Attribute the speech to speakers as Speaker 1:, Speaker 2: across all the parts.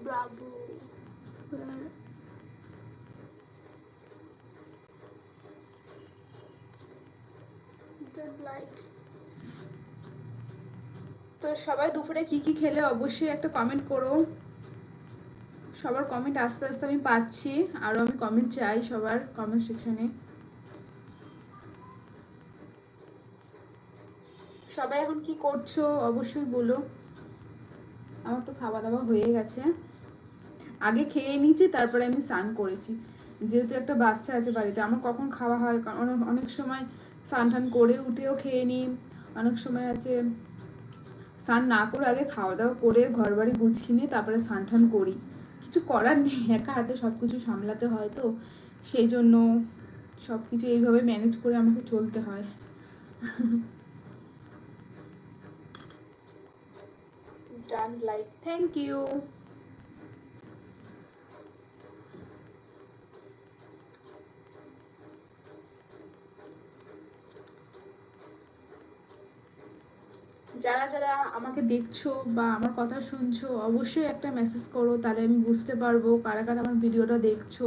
Speaker 1: Bravo. Like. তো সবাই দুপুরে কি কি খেলে অবশ্যই একটা কমেন্ট করো। সবার কমেন্ট আস্তে আস্তে আমি পাচ্ছি, আরও আমি কমেন্ট চাই সবার কমেন্ট সেকশনে। সবাই এখন কি করছো অবশ্যই বলো। আমার তো খাওয়া দাওয়া হয়ে গেছে, আগে খেয়ে নিয়েছি তারপরে আমি স্নান করেছি, যেহেতু একটা বাচ্চা আছে বাড়িতে। আমার কখন খাওয়া হয়, কারণ অনেক সময় স্নান টান করে উঠেও খেয়ে নিই, অনেক সময় আছে স্নান না করে আগে খাওয়া দাওয়া করে ঘর বাড়ি গুছিয়ে নিয়ে তারপরে স্নান টান করি। কিছু করার নেই, একা হাতে সব কিছু সামলাতে হয়, তো সেই জন্য সব কিছু এইভাবে ম্যানেজ করে আমাকে চলতে হয়। Done like, thank you. যারা যারা আমাকে দেখছো বা আমার কথা শুনছো অবশ্যই একটা মেসেজ করো, তাহলে আমি বুঝতে পারবো কারা কারা আমার ভিডিওটা দেখছো।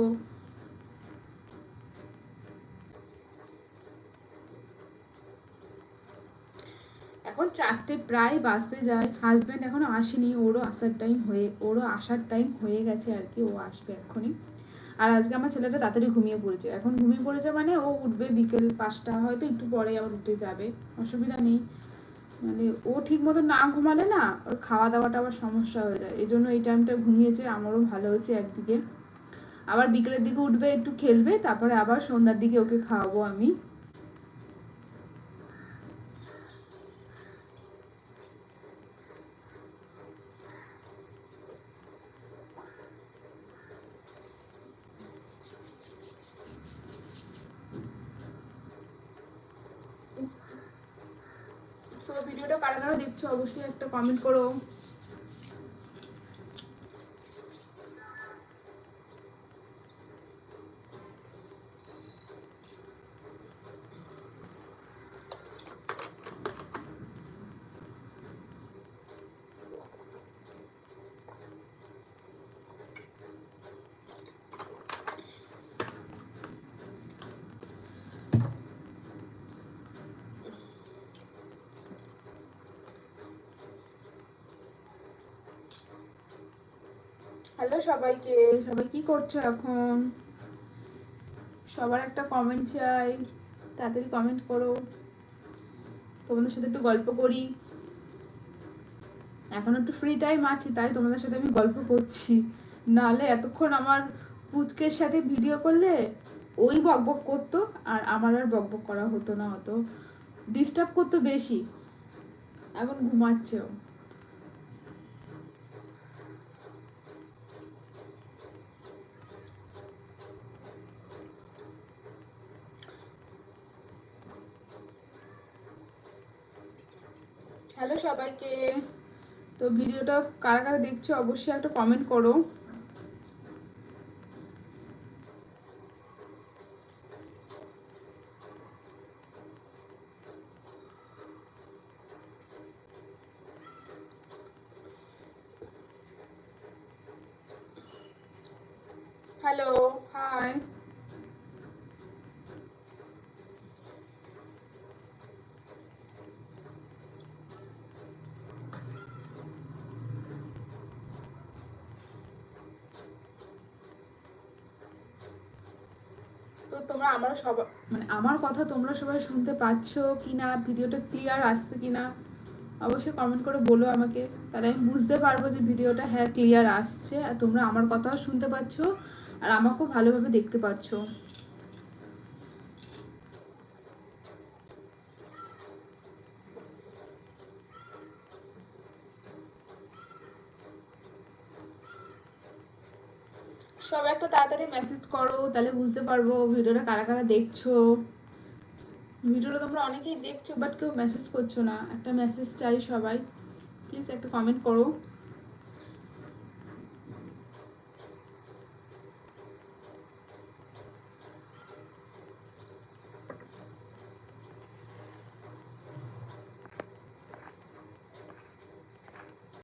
Speaker 1: এখন 4টে প্রায় বাজতে যায়, হাজব্যান্ড এখনো আসেনি, ওরও আসার টাইম হয়ে গেছে আর কি, ও আসবে এক্ষুনি। আর আজকে আমার ছেলেটা তাড়াতাড়ি ঘুমিয়ে পড়েছে, এখন ঘুমিয়ে পড়েছে মানে ও উঠবে বিকেল 5টা, হয়তো একটু পরে আবার উঠে যাবে, অসুবিধা নেই। মানে ও ঠিক মতো না ঘুমালে না ওর খাওয়া দাওয়াটা আবার সমস্যা হয়ে যায়, এই জন্য এই টাইমটা ঘুমিয়েছে, আমারও ভালো হয়েছে একদিকে। আবার বিকেলের দিকে উঠবে, একটু খেলবে, তারপরে আবার সন্ধ্যার দিকে ওকে খাওয়াবো আমি। সো ভিডিওটা কারা কারা দেখছো অবশ্যই একটা কমেন্ট করো। হ্যালো সবাইকে, সবাই কি করছো এখন? সবার একটা কমেন্ট চাই, তাড়াতাড়ি কমেন্ট করো, তোমাদের সাথে একটু গল্প করি। এখন একটু ফ্রি টাইম আছে তাই তোমাদের সাথে আমি গল্প করছি, নাহলে এতক্ষণ আমার পুচকের সাথে ভিডিও করলে ওই বকবক করতো আর আমার আর বকবক করা হতো না, হতো ডিস্টার্ব করতো বেশি। এখন ঘুমাচ্ছেও। হ্যালো সবাইকে, তো ভিডিওটা কারা কারা দেখছো অবশ্যই একটা কমেন্ট করো। Hello, hi. তো তোমরা আমার কথা তোমরা সবাই শুনতে পাচ্ছ কি না, ভিডিওটা ক্লিয়ার আসছে কি না অবশ্যই কমেন্ট করে বলো আমাকে, তাহলে আমি বুঝতে পারবো যে ভিডিওটা হ্যাঁ ক্লিয়ার আসছে আর তোমরা আমার কথাও শুনতে পাচ্ছ আর আমাকেও ভালোভাবে দেখতে পাচ্ছ। সবাই একটু তাড়াতাড়ি মেসেজ করো, তাহলে বুঝতে পারবো ভিডিওটা কারা কারা দেখছো। ভিডিওটা তোমরা অনেকেই দেখছো বাট কেউ মেসেজ করছো না, একটা মেসেজ চাই সবাই, প্লিজ একটা কমেন্ট করো।